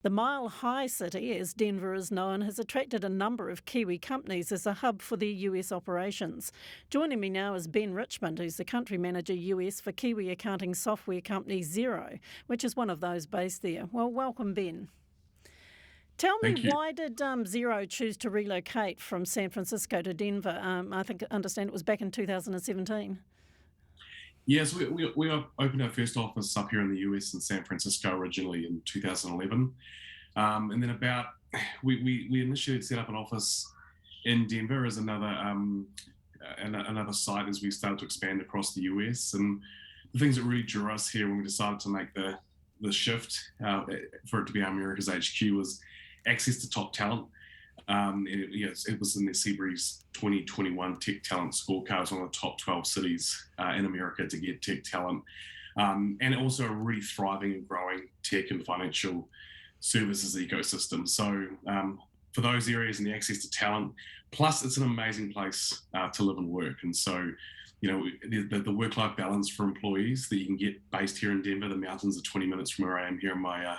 The Mile High City, as Denver is known, has attracted a number of Kiwi companies as a hub for their US operations. Joining me now is Ben Richmond, who's the country manager US for Kiwi accounting software company Xero, which is one of those based there. Well, welcome, Ben. Tell me, Thank you. why did Xero choose to relocate from San Francisco to Denver? Understand it was back in 2017. Yes, we opened our first office up here in the US in San Francisco originally in 2011. And then we initially set up an office in Denver as another site as we started to expand across the US. And the things that really drew us here when we decided to make the shift for it to be America's HQ was access to top talent. It was in the Seabreeze 2021 Tech Talent Scorecard. It was one of the top 12 cities in America to get tech talent. And also a really thriving and growing tech and financial services ecosystem. So for those areas and the access to talent, plus it's an amazing place to live and work. And so, the work-life balance for employees that you can get based here in Denver. The mountains are 20 minutes from where I am here in my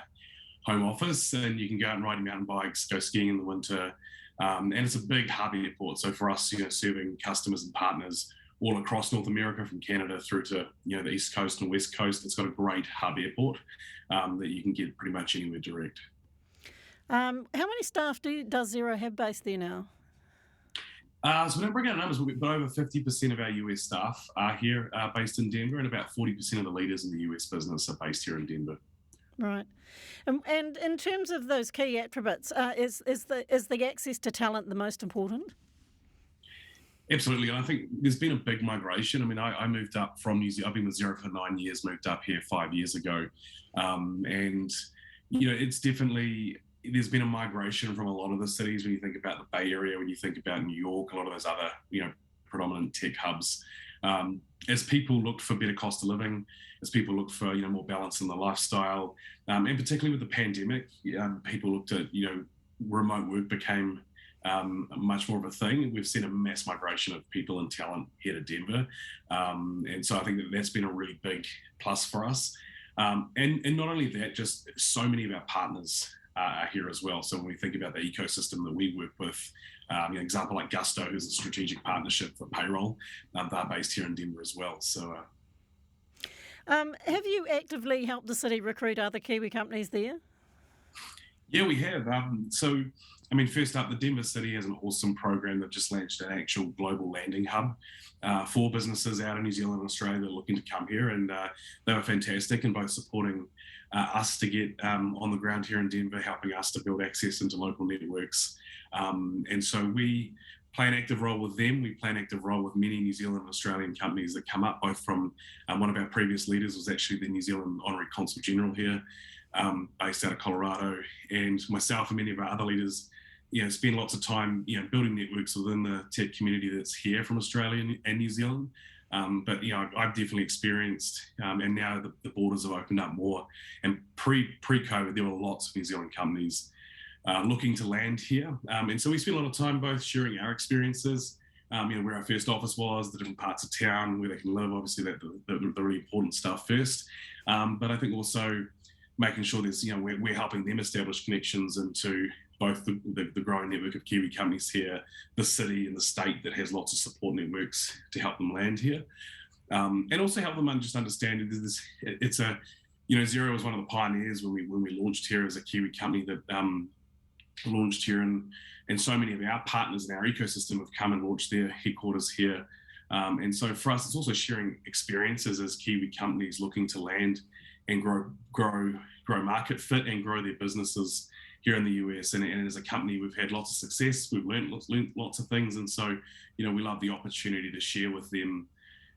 home office, and you can go out and ride mountain bikes, go skiing in the winter. And it's a big hub airport. So for us, serving customers and partners all across North America, from Canada through to the East Coast and West Coast, it's got a great hub airport that you can get pretty much anywhere direct. How many staff does Xero have based there now? So we don't bring out numbers, but over 50% of our US staff are here based in Denver, and about 40% of the leaders in the US business are based here in Denver. Right. And in terms of those key attributes, is the access to talent the most important? Absolutely, and I think there's been a big migration. I mean, I moved up from New Zealand. I've been with Xero for 9 years. Moved up here 5 years ago, and it's definitely, there's been a migration from a lot of the cities. When you think about the Bay Area, when you think about New York, a lot of those other predominant tech hubs, as people look for better cost of living, as people look for more balance in the lifestyle, and particularly with the pandemic, people looked at remote work became much more of a thing. We've seen a mass migration of people and talent here to Denver, and so I think that's been a really big plus for us. And not only that, just so many of our partners are here as well. So when we think about the ecosystem that we work with, an example like Gusto, who's a strategic partnership for payroll, they're based here in Denver as well. So. Have you actively helped the city recruit other Kiwi companies there? Yeah, we have. First up, the Denver City has an awesome program. They've just launched an actual global landing hub for businesses out in New Zealand and Australia that are looking to come here, and they were fantastic in both supporting us to get on the ground here in Denver, helping us to build access into local networks. And so we play an active role with them. We play an active role with many New Zealand and Australian companies that come up, both from one of our previous leaders was actually the New Zealand Honorary Consul General here, based out of Colorado, and myself and many of our other leaders, spend lots of time, building networks within the tech community that's here from Australia and New Zealand. But I've definitely experienced, and now the borders have opened up more. And pre-COVID, there were lots of New Zealand companies looking to land here, and so we spent a lot of time both sharing our experiences, where our first office was, the different parts of town where they can live. Obviously, the really important stuff first, but I think also making sure there's, we're helping them establish connections into both the growing network of Kiwi companies here, the city and the state that has lots of support networks to help them land here, and also help them just understand Xero was one of the pioneers when we launched here as a Kiwi company that launched here, and so many of our partners in our ecosystem have come and launched their headquarters here. And so for us, it's also sharing experiences as Kiwi companies looking to land and grow market fit and grow their businesses here in the US. And as a company, we've had lots of success. We've learned lots of things, and so we love the opportunity to share with them,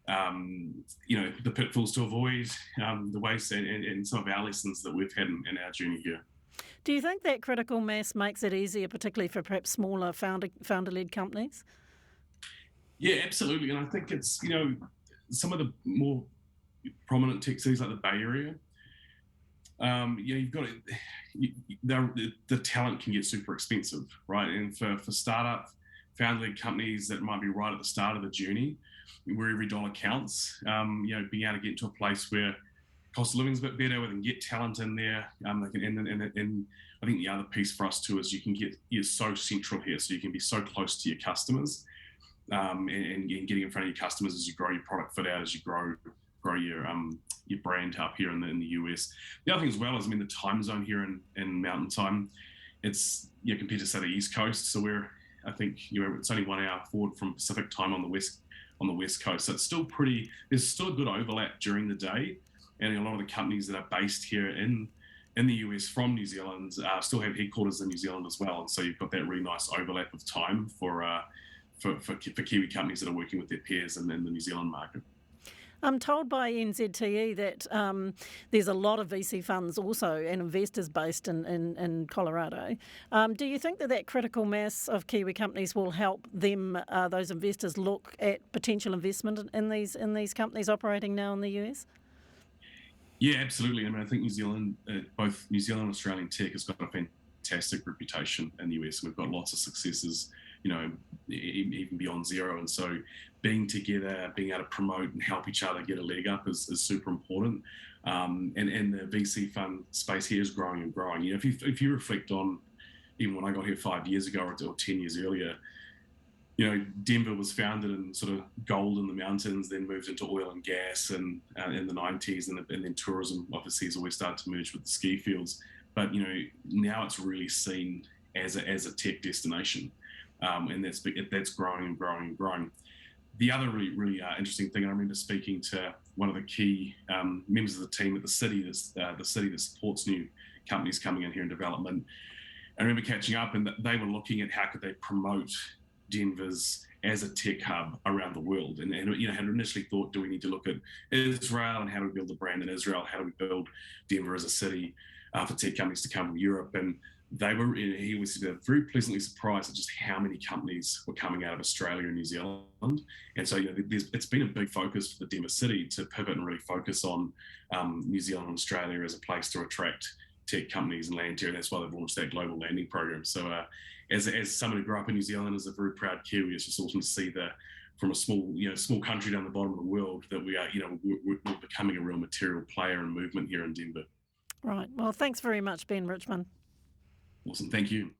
the pitfalls to avoid, the ways and some of our lessons that we've had in our journey here. Do you think that critical mass makes it easier, particularly for perhaps smaller founder-led companies? Yeah, absolutely. And I think it's, some of the more prominent tech cities like the Bay Area, you've got the talent can get super expensive, right? And for startup founder-led companies that might be right at the start of the journey, where every dollar counts, being able to get into a place where cost of living's a bit better. We can get talent in there. And I think the other piece for us too is you're so central here, so you can be so close to your customers, and getting in front of your customers as you grow your product fit out, as you grow your brand up here in the US. The other thing as well is, I mean, the time zone here in Mountain Time, it's compared to say the East Coast. So I think it's only 1 hour forward from Pacific time on the West Coast. So it's still there's still a good overlap during the day, and a lot of the companies that are based here in the US from New Zealand still have headquarters in New Zealand as well. And so you've got that really nice overlap of time for Kiwi companies that are working with their peers in the New Zealand market. I'm told by NZTE that there's a lot of VC funds also and investors based in Colorado. Do you think that critical mass of Kiwi companies will help them, those investors, look at potential investment in these companies operating now in the US? Yeah, absolutely. I mean, I think both New Zealand and Australian tech has got a fantastic reputation in the US. We've got lots of successes, even beyond Xero. And so being together, being able to promote and help each other get a leg up is super important. And the VC fund space here is growing and growing. If you reflect on even when I got here 5 years ago or 10 years earlier, Denver was founded in sort of gold in the mountains, then moved into oil and gas in the 90s, and then tourism obviously has always started to merge with the ski fields. But now it's really seen as a tech destination, and that's growing and growing and growing. The other really interesting thing, I remember speaking to one of the key members of the team at the city that supports new companies coming in here in development. I remember catching up, and they were looking at how could they promote Denver's as a tech hub around the world, and had initially thought, do we need to look at Israel and how do we build a brand in Israel? How do we build Denver as a city for tech companies to come from Europe? And he was very pleasantly surprised at just how many companies were coming out of Australia and New Zealand. And so it's been a big focus for the Denver city to pivot and really focus on New Zealand and Australia as a place to attract tech companies and land here, and that's why they've launched that global landing program. So as someone who grew up in New Zealand, as a very proud Kiwi, it's just awesome to see that from a small country down the bottom of the world, that we are we're becoming a real material player and movement here in Denver. Right. Well, thanks very much, Ben Richmond. Awesome. Thank you.